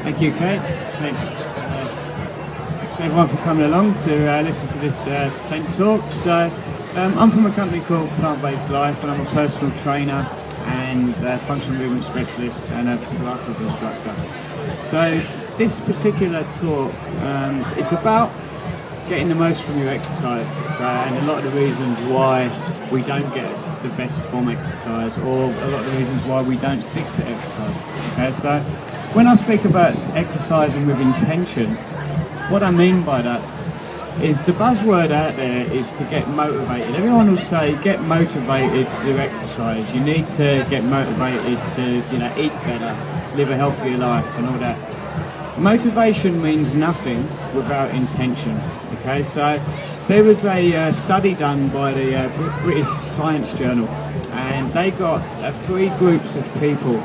Thank you, Kate. Thanks to everyone for coming along to listen to this TENT talk. So, I'm from a company called Plant-Based Life, and I'm a personal trainer and functional movement specialist and a Pilates instructor. So, this particular talk is about getting the most from your exercise, and a lot of the reasons why we don't get the best form exercise, or a lot of the reasons why we don't stick to exercise. Okay, so when I speak about exercising with intention, what I mean by that is the buzzword out there is to get motivated. Everyone will say get motivated to do exercise. You need to get motivated to, eat better, live a healthier life, and all that. Motivation means nothing without intention. Okay, so there was a study done by the British Science Journal, and they got 3 groups of people,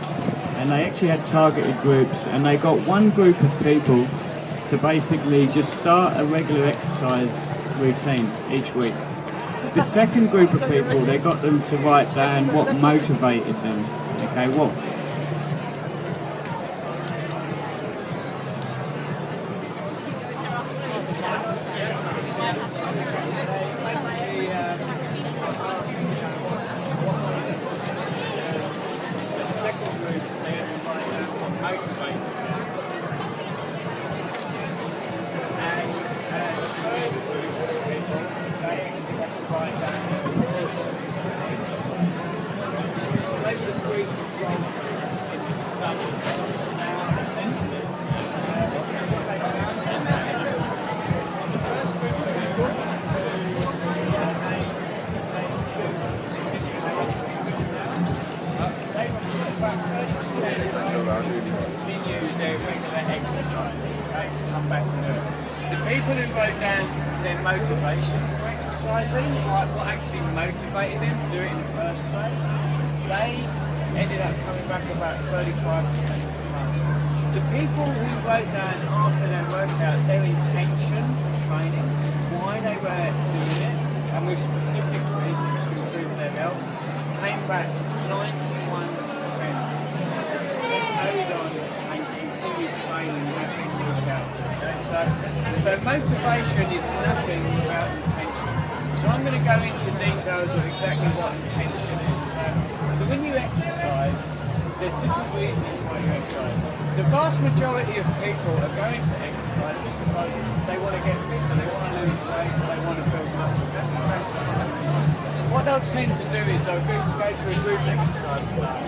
and they actually had targeted groups, and they got one group of people to basically just start a regular exercise routine each week. The second group of people, they got them to write down what motivated them. Okay, what? So motivation is nothing without intention. So I'm going to go into details of exactly what intention is. So when you exercise, there's different reasons why you exercise. The vast majority of people are going to exercise just because they want to get fitter, they want to lose weight, they want to build muscle. That's the basic. What they'll tend to do is they'll go to a group exercise class,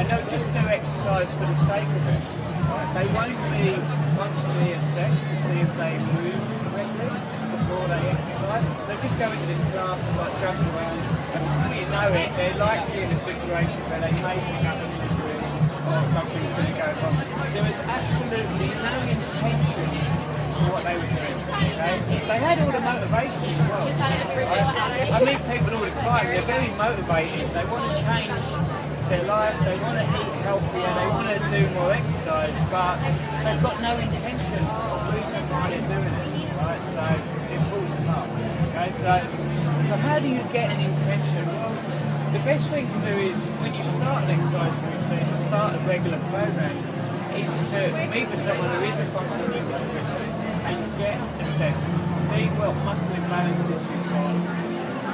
and they'll just do exercise for the sake of it. They won't be functionally assessed to see if they move correctly before they exercise. They'll just go into this class and start jumping around, and before you know it, they're likely in a situation where they may pick up an injury or something's going to go wrong. There was absolutely no intention for what they were doing. Okay? They had all the motivation as well. I meet people all the time, they're very motivated, they want to change their life, they want to eat healthier, they want to do more exercise, but they've got no intention of reason why they're doing it, right? So it falls apart. Okay, so how do you get an intention? Well, the best thing to do is when you start an exercise routine, or start a regular program, is to meet with someone who is a functional movement specialist and get assessed, see what muscle imbalances you've got,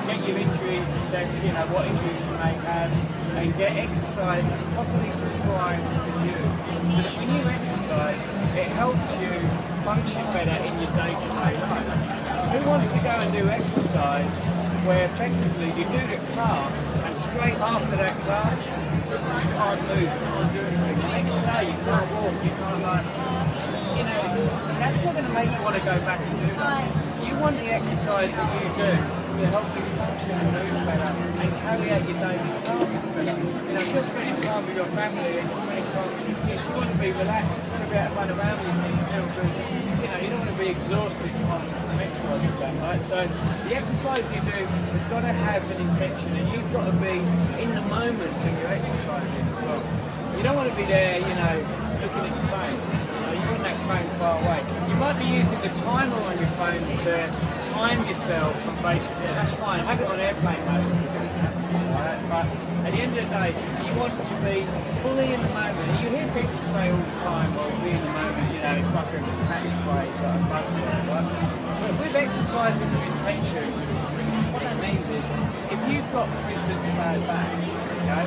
get your injuries assessed, what injuries you may have, and get exercise properly prescribed for you. So that when you exercise, it helps you function better in your day-to-day life. Who wants to go and do exercise where effectively you do the class and straight after that class, you can't move, you can't do anything. The next day you can't walk, you can't that's not going to make you want to go back and do that. You want the exercise that you do to help you function and move better and carry out your daily tasks better. If you're spending time with your family and you're spending time with your kids, you want to be relaxed, to be able to run around with your kids, you don't want to be exhausted from some exercise you've done, right? So the exercise you do has got to have an intention, and you've got to be in the moment when you're exercising as well. You don't want to be there, looking at your phone. You want that phone far away. You might be using the timer on your phone to time yourself from basically, that's fine, have it on airplane mode. Right? But at the end of the day, you want to be fully in the moment. And you hear people say all the time, well, be in the moment, it's like a catchphrase, like a buzzword, right? But with exercising with intention, what that means is, if you've got, for instance, a bad back, okay,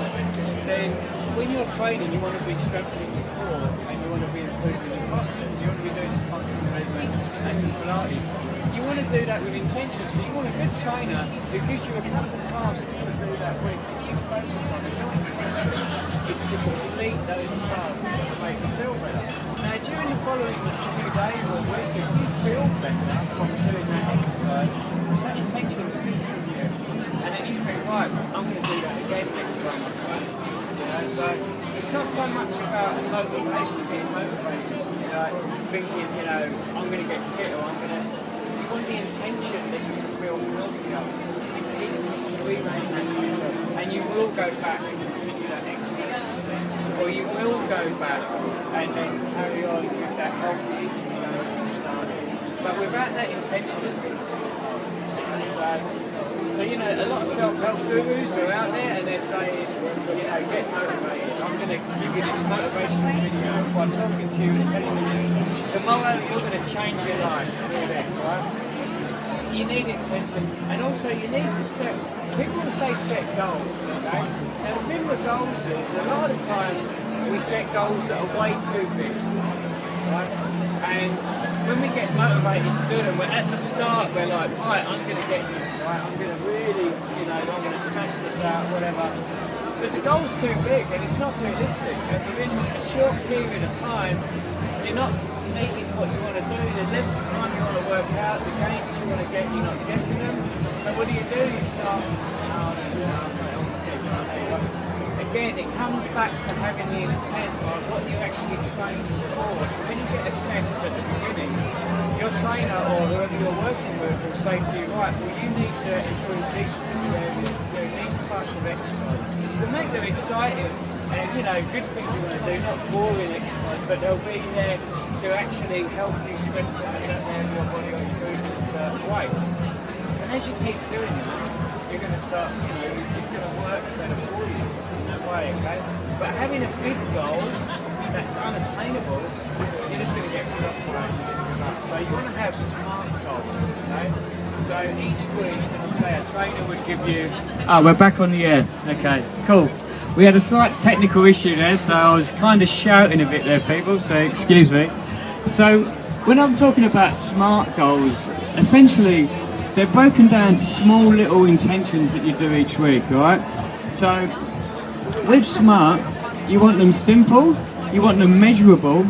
then when you're training, you want to be strengthening your core and you want to be improving your posture. So you want to be doing some functional movement and some Pilates. You want to do that with intention. So you want a good trainer who gives you a couple of tasks to do that with. If you focus on it, your intention is to complete those tasks to make you feel better. Now, during the following few days or week, if you feel better from doing that exercise, that intention sticks with you. And then you think, right, I'm going to do that again next time I train. So it's not so much about motivation, being motivated, thinking, I'm going to get fit or I'm going to. You want the intention that you feel healthier, you that future, and you will go back and continue that exercise, or you will go back and then carry on with that healthy eating that you started. But without that intention, it's going to feel hard. So, a lot of self-help gurus are out there and they're saying, get motivated. I'm going to give you this motivational video by talking to you and telling you tomorrow you're going to change your life to do that, right? You need intention, and also you need to set, people will say set goals, okay? Now the thing with goals is, a lot of the time we set goals that are way too big, right? And when we get motivated to do them, we're at the start, we're like, right, I'm going to get this, right? I'm going to really, I'm going to smash this out, whatever. But the goal's too big and it's not realistic. And within a short period of time, you're not meeting what you want to do, the length of time you want to work out, the gains you want to get, you're not getting them. So what do? You start, again, it comes back to having the intent of what you actually trained for. So when you get assessed at the beginning, your trainer or whoever you're working with will say to you, right, well you need to improve these areas, doing these types of exercises. To make them exciting and good things you want to do, not boring exercise, but they'll be there to actually help you strengthen a certain area of your body or improve in a certain way. And as you keep doing that, you're going to start, it's going to work better for you in that way, okay? But having a big goal that's unattainable, you're just going to get frustrated. So you want to have smart goals, okay? So each week, say a trainer would give you... Oh, we're back on the air. Okay, cool. We had a slight technical issue there, so I was kind of shouting a bit there, people, so excuse me. So when I'm talking about SMART goals, essentially they're broken down to small little intentions that you do each week, alright? So with SMART, you want them simple, you want them measurable,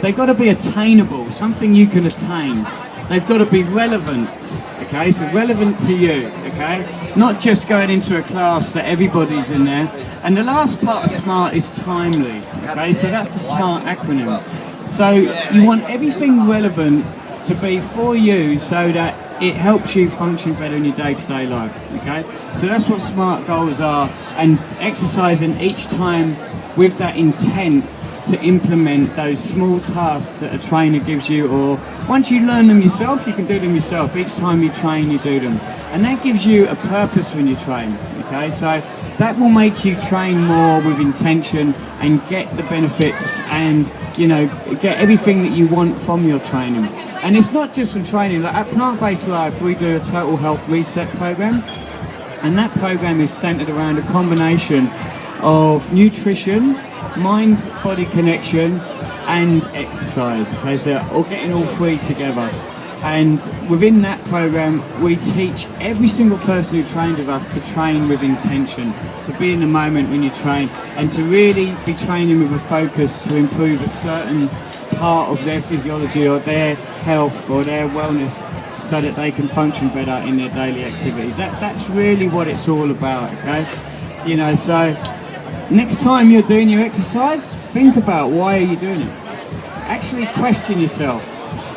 they've got to be attainable, something you can attain. They've got to be relevant, okay, so relevant to you, okay? Not just going into a class that everybody's in there. And the last part of SMART is timely, okay, so that's the SMART acronym. So you want everything relevant to be for you so that it helps you function better in your day-to-day life, okay? So that's what SMART goals are, and exercising each time with that intent to implement those small tasks that a trainer gives you, or once you learn them yourself, you can do them yourself. Each time you train, you do them. And that gives you a purpose when you train, okay? So that will make you train more with intention and get the benefits and, get everything that you want from your training. And it's not just from training. Like at Plant-Based Life, we do a total health reset program. And that program is centered around a combination of nutrition, mind-body connection and exercise, okay, so all getting all three together. And within that program we teach every single person who trained with us to train with intention, to be in the moment when you train and to really be training with a focus to improve a certain part of their physiology or their health or their wellness so that they can function better in their daily activities. That's really what it's all about, okay? So next time you're doing your exercise, think about why are you doing it. Actually question yourself.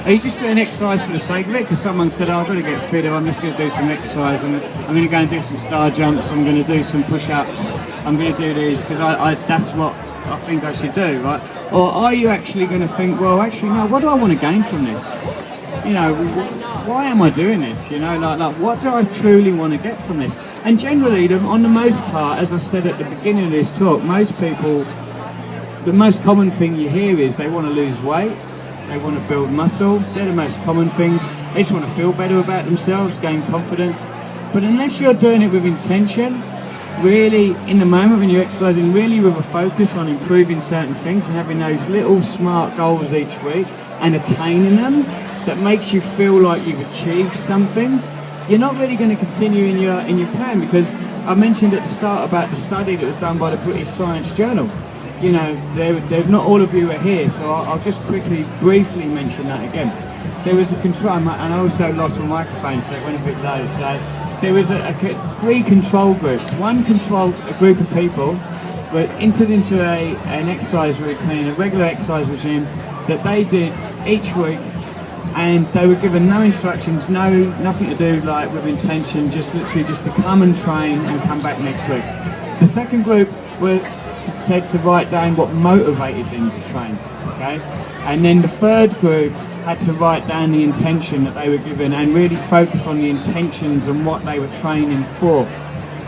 Are you just doing exercise for the sake of it? Because someone said, oh, I've got to get fitter, I'm just going to do some exercise, I'm going to go and do some star jumps, I'm going to do some push-ups, I'm going to do these because that's what I think I should do, right? Or are you actually going to think, well, actually, no, what do I want to gain from this? Why am I doing this? Like what do I truly want to get from this? And generally, on the most part, as I said at the beginning of this talk, most people, the most common thing you hear is they want to lose weight, they want to build muscle. They're the most common things. They just want to feel better about themselves, gain confidence. But unless you're doing it with intention, really in the moment when you're exercising, really with a focus on improving certain things and having those little smart goals each week and attaining them, that makes you feel like you've achieved something, you're not really going to continue in your plan. Because I mentioned at the start about the study that was done by the British Science Journal. You know, they're not all of you are here, so I'll just briefly mention that again. There was a control, and I also lost my microphone, so it went a bit low. So there was three control groups. One controlled a group of people were entered into an exercise routine, a regular exercise regime that they did each week, and they were given no instructions, nothing to do like with intention, just literally just to come and train and come back next week. The second group were said to write down what motivated them to train, okay? And then the third group had to write down the intention that they were given and really focus on the intentions and what they were training for.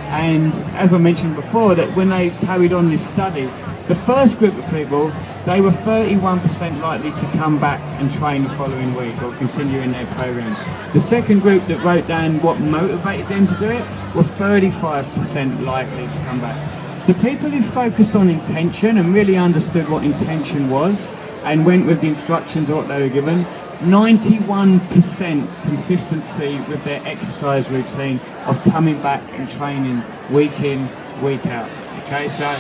And as I mentioned before, that when they carried on this study, the first group of people, they were 31% likely to come back and train the following week or continue in their program. The second group that wrote down what motivated them to do it were 35% likely to come back. The people who focused on intention and really understood what intention was and went with the instructions of what they were given, 91% consistency with their exercise routine of coming back and training week in, week out. Okay, so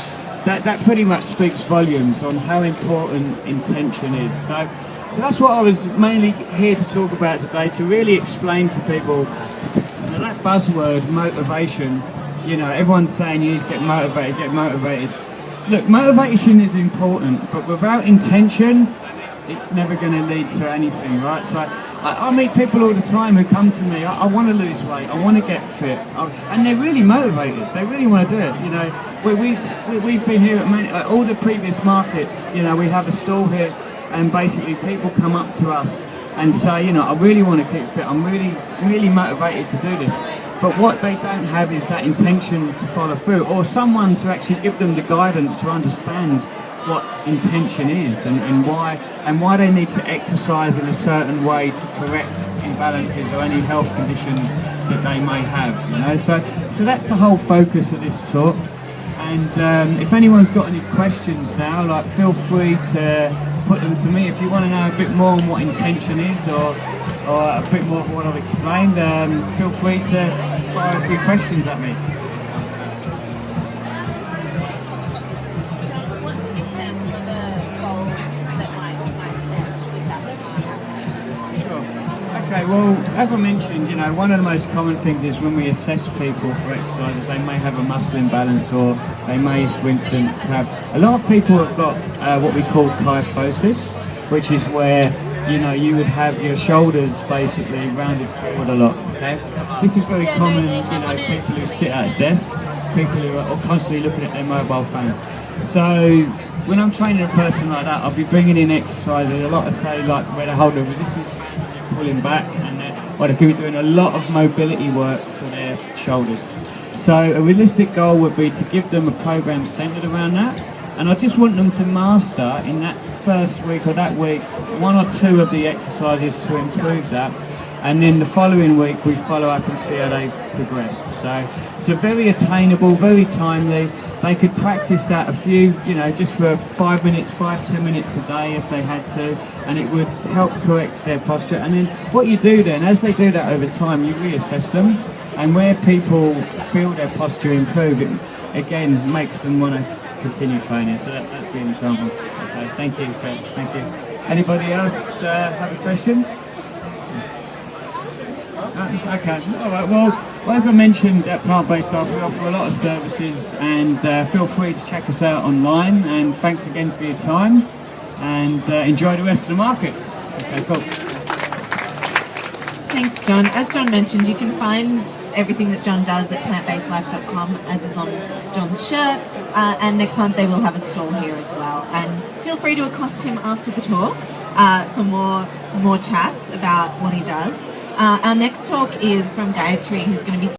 that pretty much speaks volumes on how important intention is. So that's what I was mainly here to talk about today, to really explain to people that buzzword, motivation. You know, everyone's saying you need to get motivated, get motivated. Look, motivation is important, but without intention, it's never going to lead to anything, right? So I meet people all the time who come to me, I want to lose weight, I want to get fit, and they're really motivated, they really want to do it. You know, we've been here at all the previous markets, you know, we have a stall here, and basically people come up to us and say, you know, I really want to keep fit, I'm really motivated to do this. But what they don't have is that intention to follow through, or someone to actually give them the guidance to understand what intention is and why they need to exercise in a certain way to correct imbalances or any health conditions that they may have. You know, so that's the whole focus of this talk. And if anyone's got any questions now, like, feel free to put them to me. If you want to know a bit more on what intention is, or a bit more of what I've explained, feel free to fire a few questions at me. What's an example of a goal that might set with that? Sure. Okay, well, as I mentioned, you know, one of the most common things is when we assess people for exercises, they may have a muscle imbalance, or they may, for instance, have... A lot of people have got what we call kyphosis, which is where, you know, you would have your shoulders basically rounded forward a lot, okay? This is very common, you know, people who sit at a desk, people who are constantly looking at their mobile phone. So when I'm training a person like that, I'll be bringing in exercises, a lot of say like where they hold the resistance band and they're pulling back, and they could be doing a lot of mobility work for their shoulders. So a realistic goal would be to give them a program centered around that, and I just want them to master in that first week or that week one or two of the exercises to improve that, and then the following week we follow up and see how they've progressed. So it's very attainable, very timely. They could practice that a few, you know, just for 5 minutes, 5-10 minutes a day if they had to, and it would help correct their posture. And then what you do then, as they do that over time, you reassess them, and where people feel their posture improve, it again makes them want to continue training. So that'd be an example. Okay, thank you, Chris. Thank you. Anybody else have a question? Okay, all right. Well, as I mentioned, at Plant-Based Life, we offer a lot of services, and feel free to check us out online. And thanks again for your time, and enjoy the rest of the market. Okay, cool. Thanks, John. As John mentioned, you can find everything that John does at plantbasedlife.com, as is on John's shirt. And next month they will have a stall here as well. And feel free to accost him after the talk for more chats about what he does. Our next talk is from Gayatri, who's going to be